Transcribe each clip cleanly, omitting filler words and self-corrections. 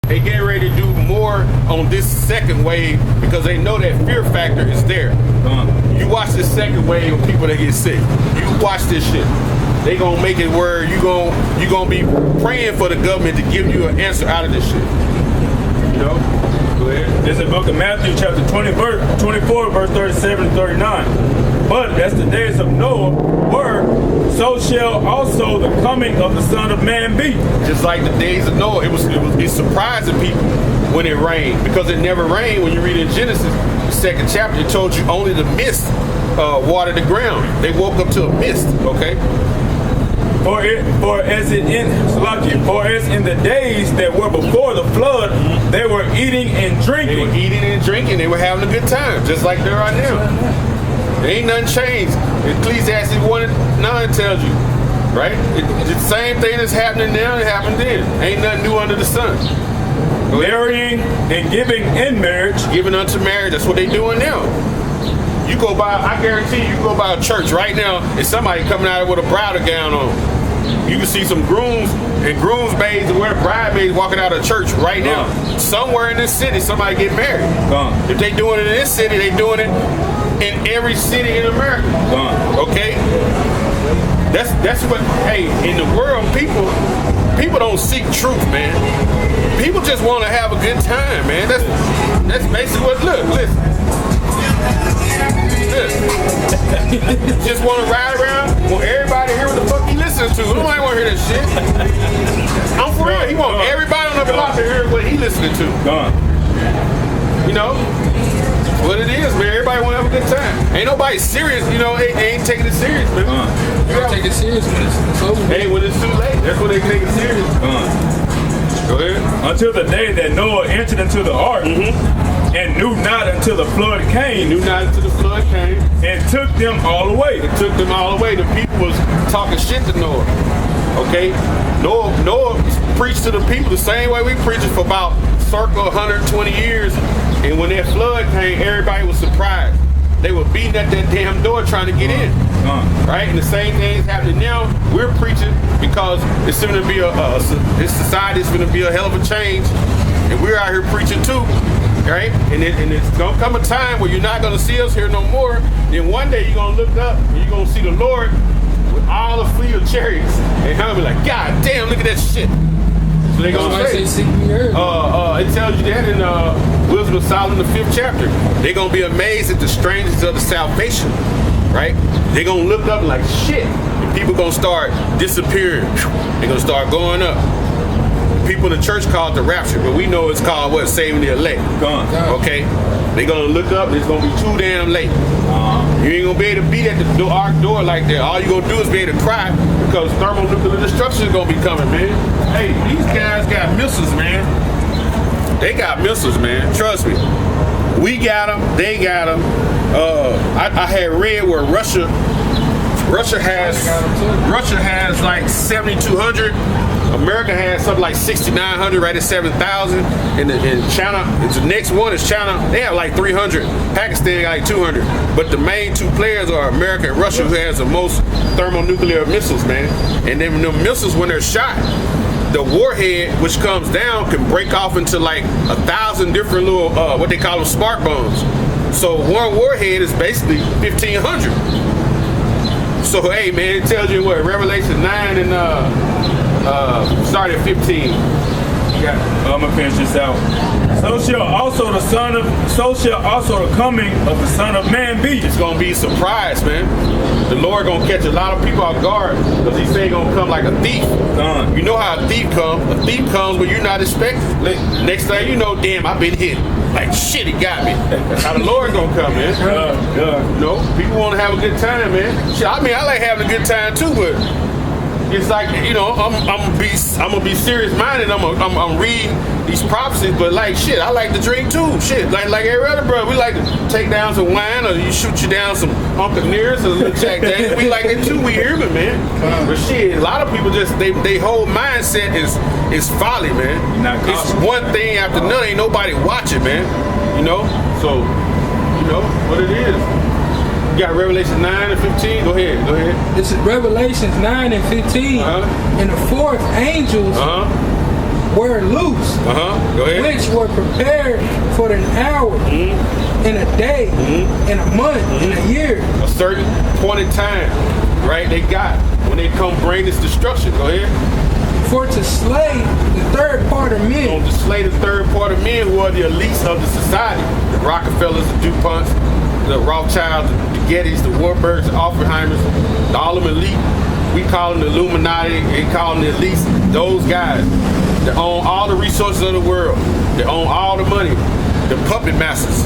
they getting ready to do more on this second wave because they know that fear factor is there. You watch this second wave of people that get sick. You watch this shit. They gonna make it where you gonna be praying for the government to give you an answer out of this shit. You know? Go ahead. There's a book of Matthew chapter 24, verse 37 and 39. But as the days of Noah were, so shall also the coming of the Son of Man be. Just like the days of Noah, it's surprising people when it rained, because it never rained. When you read in Genesis, the second chapter, it told you only the mist watered the ground. They woke up to a mist, okay? For as in the days that were before the flood, they were eating and drinking. They were eating and drinking. They were having a good time, just like they are now. There ain't nothing changed. Ecclesiastes 1:9 tells you, right? It's the same thing that's happening now that happened then. Ain't nothing new under the sun. Marrying and giving in marriage. Giving unto marriage. That's what they doing now. You go by, I guarantee you go by a church right now, and somebody coming out with a bridal gown on. You can see some grooms and groomsmaids and bridesmaids walking out of church right now. Somewhere in this city, somebody get married. If they doing it in this city, they doing it in every city in America. Okay? That's what, hey, in the world, people don't seek truth, man. People just want to have a good time, man. That's basically what, listen. Just want to ride around, want everybody to hear what the fuck he listening to. Nobody want to hear that shit. I'm for real. He want everybody on the block to hear what he listening to. You know? What it is, man. Everybody want to have a good time. Ain't nobody serious, you know, they ain't taking it serious, man. You gotta take it serious when it's over. Hey, when it's too late, that's when they take it serious. Go ahead. Until the day that Noah entered into the ark, and knew not until the flood came. And took them all away. It took them all away. The people was talking shit to Noah. Okay? Noah preached to the people the same way we preached for about circa 120 years. And when that flood came, everybody was surprised. They were beating at that damn door trying to get in. Right? And the same thing is happening now. We're preaching because it's going to be this society is going to be a hell of a change. And we're out here preaching too. Right? And it's going to come a time where you're not going to see us here no more. Then one day you're going to look up and you're going to see the Lord with all the fleet of chariots. And he'll be like, God damn, look at that shit. So they're going to say, it tells you that in Wisdom of Solomon, the 5th chapter. They're going to be amazed at the strangeness of the salvation. Right? They're going to look up like shit. And people going to start disappearing. They're going to start going up. People in the church call it the rapture, but we know it's called what? Saving the elect. Okay? They're going to look up and it's going to be too damn late. You ain't going to be able to beat at the ark door like that. All you're going to do is be able to cry because thermonuclear destruction is going to be coming, man. Hey, these guys got missiles, man. They got missiles, man. Trust me. We got them. They got them. I had read where Russia has like 7,200. America has something like 6,900, right at 7,000. And China, the next one is China. They have like 300. Pakistan got like 200. But the main two players are America and Russia, who has the most thermonuclear missiles, man. And then the missiles, when they're shot, the warhead, which comes down, can break off into like 1,000 different little, what they call them, spark bombs. So one warhead is basically 1,500. So hey, man, it tells you what, Revelation 9 and start at 15. I'm gonna finish this out. So shall also the coming of the Son of Man be. It's gonna be a surprise, man. The Lord gonna catch a lot of people off guard because He say He gonna come like a thief. You know how a thief comes. A thief comes when you're not expecting. Next thing you know, damn, I've been hit. Like shit, he got me. That's how the Lord gonna come, man. You know, people want to have a good time, man. Shit, I mean, I like having a good time too, but it's like, you know, I'm gonna be serious minded. I'm read these prophecies, but like shit, I like to drink too. Shit, like every other brother, we like to take down some wine, or you shoot you down some Uncle Nearest or little Jack Daniels. We like it too. We human, man. But shit, a lot of people just they whole mindset is folly, man. It's one thing after another. Ain't nobody watching, man. You know, so you know what it is. You got Revelation 9 and 15. Go ahead. This is Revelations 9 and 15. And the fourth angel were loose, Go ahead. which were prepared for an hour, in a day, in a month, in a year. A certain point in time, right? They got when they come bring this destruction. Go ahead. For to slay the third part of men. On to slay the third part of men who are the elites of the society. The Rockefellers, the DuPonts, the Rothschilds, the Gettys, the Warburgs, the Oppenheimers, all of them elite. We call them the Illuminati, they call them the elites. Those guys that own all the resources of the world. They own all the money. The puppet masters.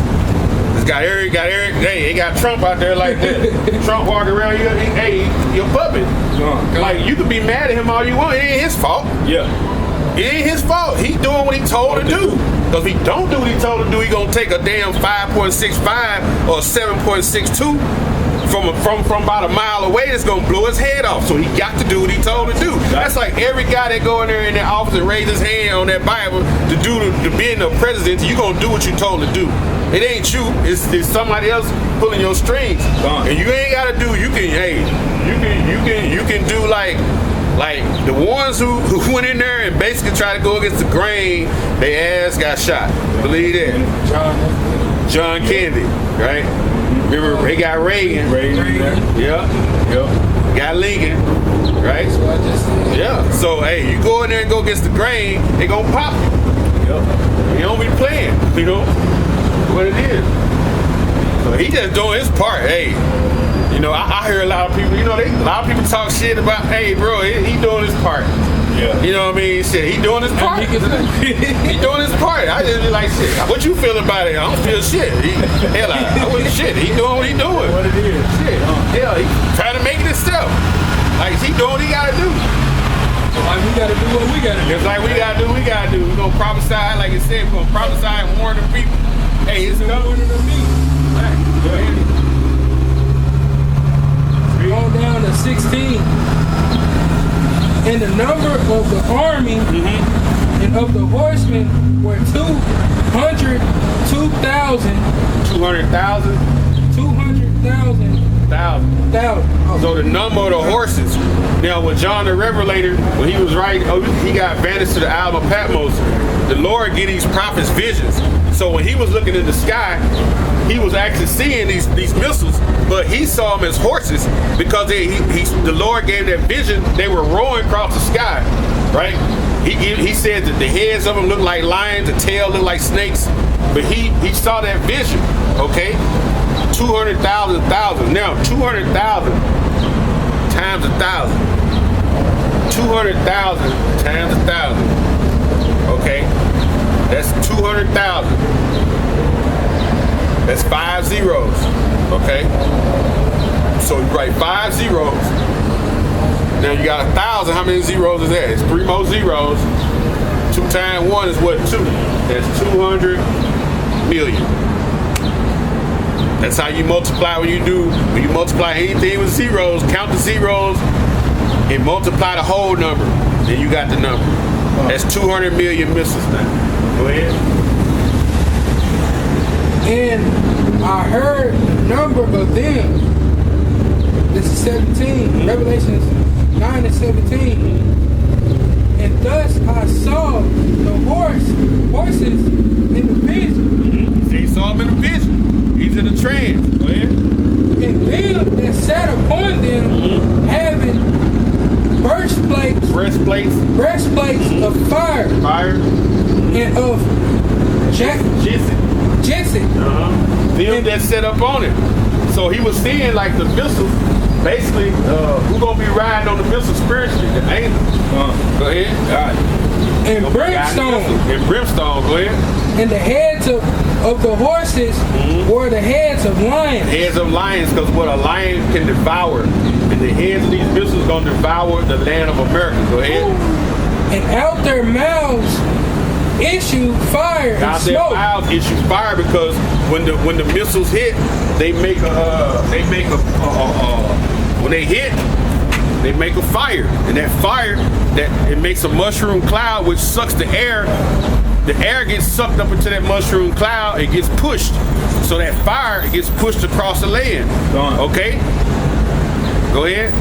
This got Eric, hey, they got Trump out there like that. Trump walking around here, hey, your puppet. Like, you can be mad at him all you want, it ain't his fault. Yeah. It ain't his fault. He doing what he told to do. Because if he don't do what he told to do, he gonna take a damn 5.65 or 7.62 from about a mile away. It's gonna blow his head off. So he got to do what he told to do. That's like every guy that go in there in that office and raise his hand on that Bible to being the president. You gonna do what you told to do. It ain't you. It's somebody else pulling your strings. And you ain't gotta do. You can do like the ones who went in there and basically tried to go against the grain, their ass got shot. Believe that. John Kennedy, right? Remember, they got Reagan. Yeah. Got Lincoln, right? Yeah. So, hey, you go in there and go against the grain, they gonna pop you. You don't be playing, you know what it is. So he just doing his part. Hey, you know, I hear a lot of people, you know, a lot of people talk shit about, hey, bro, he doing his part. Yeah. You know what I mean? Shit, he doing his part. He doing his part. I just be like, shit, what you feel about it? I don't feel shit. Hell, I wouldn't shit. He doing what he doing. What it is. Shit. Hell, he trying to make it himself. Like, he doing what he gotta do. Like we gotta do what we gotta do. It's like we gotta do what we gotta do. We're gonna prophesy, like it said, we're gonna prophesy and warn the people. Hey, it's coming to me. Right. Go ahead. Go down to 16. And the number of the army and of the horsemen were 202,000. 200,000? 200,000. So the number of the horses. Now, when John the Revelator, when he was writing, he got vanished to the Isle of Patmos. The Lord gave these prophets visions. So when he was looking in the sky, he was actually seeing these missiles, but he saw them as horses because the Lord gave that vision. They were roaring across the sky, right? He said that the heads of them looked like lions, the tail looked like snakes, but he saw that vision, okay? 200,000. Now, 200,000 times 1,000. 200,000 times 1,000. Okay? That's 200,000. That's 5 zeros. Okay? So you write 5 zeros. Now you got 1,000. How many zeros is that? It's 3 more zeros. 2 times 1 is what? 2. That's 200 million. That's how you multiply when you multiply anything with zeros, count the zeros, and multiply the whole number. Then you got the number. That's 200 million missiles now. Go ahead. And I heard the number of them. This is 17. Revelations 9 and 17. And thus I saw the horses in the vision. So you saw him in a vision. He's in a trance. Go ahead. And them that sat upon them having breastplates of fire. And of Jensen. Them that set up on it. So he was seeing like the missiles. Basically, who's gonna be riding on the missiles spiritually? The angels. Go ahead. God. And brimstone. And brimstone. Go ahead. And the heads of the horses were the heads of lions. Heads of lions, because what a lion can devour. And the heads of these missiles gonna devour the land of America. Go ahead. And out their mouths issue fire and smoke. Out their mouths issue fire because when the missiles hit, when they hit, they make a fire. And that fire, it makes a mushroom cloud which sucks the air. The air gets sucked up into that mushroom cloud, it gets pushed. So that fire gets pushed across the land. Okay? Go ahead.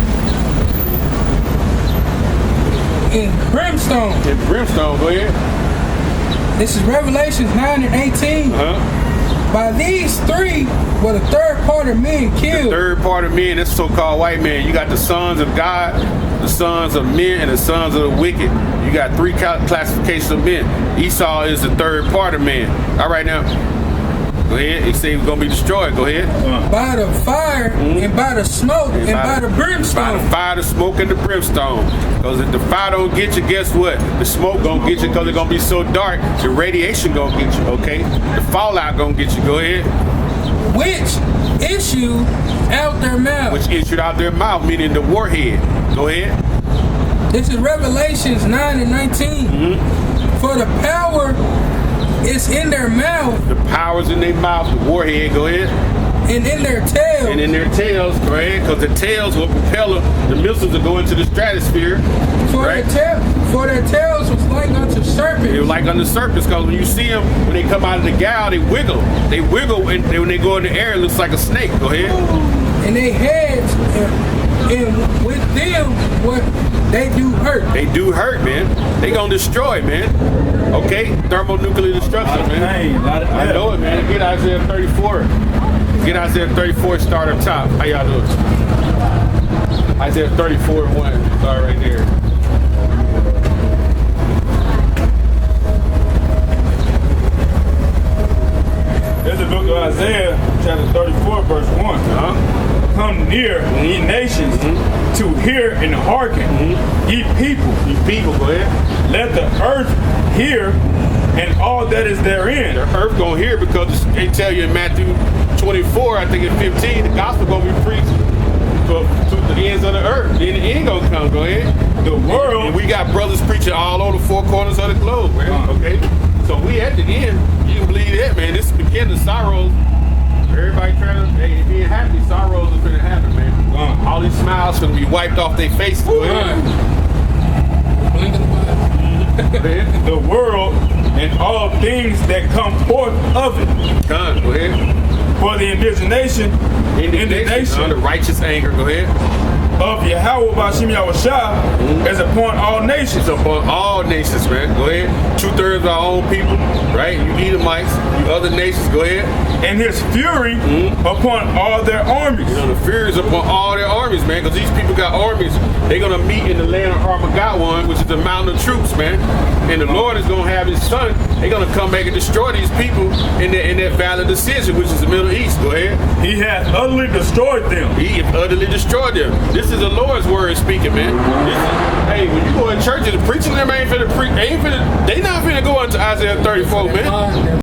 and brimstone. And brimstone, go ahead. This is Revelations 9 and 18. By these three were the third part of men killed. The third part of men, that's so-called white man. You got the sons of God, the sons of men, and the sons of the wicked. You got three classifications of men. Esau is the third part of man. All right, now. Go ahead. He said he was going to be destroyed. Go ahead. By the fire and by the smoke and by the brimstone. By the fire, the smoke, and the brimstone. Because if the fire don't get you, guess what? The smoke going to get you because it's going to be so dark. The radiation going to get you, okay? The fallout going to get you. Go ahead. Which issued out their mouth. Which issued out their mouth, meaning the warhead. Go ahead. This is Revelations 9 and 19. For the power is in their mouth. The power's in their mouth, the warhead, go ahead. And in their tails. And in their tails, go ahead, because the tails will propel the missiles to go into the stratosphere. For their tails was like unto serpents. They were like unto serpents, because when you see them, when they come out of the gal, they wiggle. They wiggle, and when they go in the air, it looks like a snake. Go ahead. And they heads, and with them, what they do hurt. They do hurt, man. They gonna destroy, man. Okay? Thermonuclear destruction, man. I know it, man. Get Isaiah 34. Get Isaiah 34, start up top. How y'all doing? Isaiah 34 and 1. Start right there. There's the book of Isaiah, chapter 34, verse 1. Come near, ye nations, to hear and hearken, ye people. Ye people, go ahead. Let the earth hear and all that is therein. The earth gonna hear because they tell you in Matthew 24, I think it's 15, the gospel gonna be preached to the ends of the earth. Then the end gonna come, go ahead. The world. And we got brothers preaching all over the four corners of the globe, man. Okay? So we at the end. You can believe that, man. This is the beginning of sorrows. Everybody trying to being happy, sorrows are gonna happen, man. All these smiles gonna be wiped off their faces. Go ahead. The world and all things that come forth of it. Go ahead. For the indignation, the righteous anger. Go ahead. Of Yahweh Bashim Yahushua is upon all nations. It's upon all nations, man. Go ahead. 2/3 of our own people, right? You Edomites, you other nations, go ahead. And his fury upon all their armies. You know, the fury is upon all their armies, man, because these people got armies. They're going to meet in the land of Armageddon, which is the mountain of troops, man. And the Lord is going to have his son. They're going to come back and destroy these people in that valley of decision, which is the Middle East. Go ahead. He has utterly destroyed them. He has utterly destroyed them. This is the Lord's word speaking, man. Hey, when you go in churches, the preaching them ain't finna preach. They not finna go into Isaiah 34, man.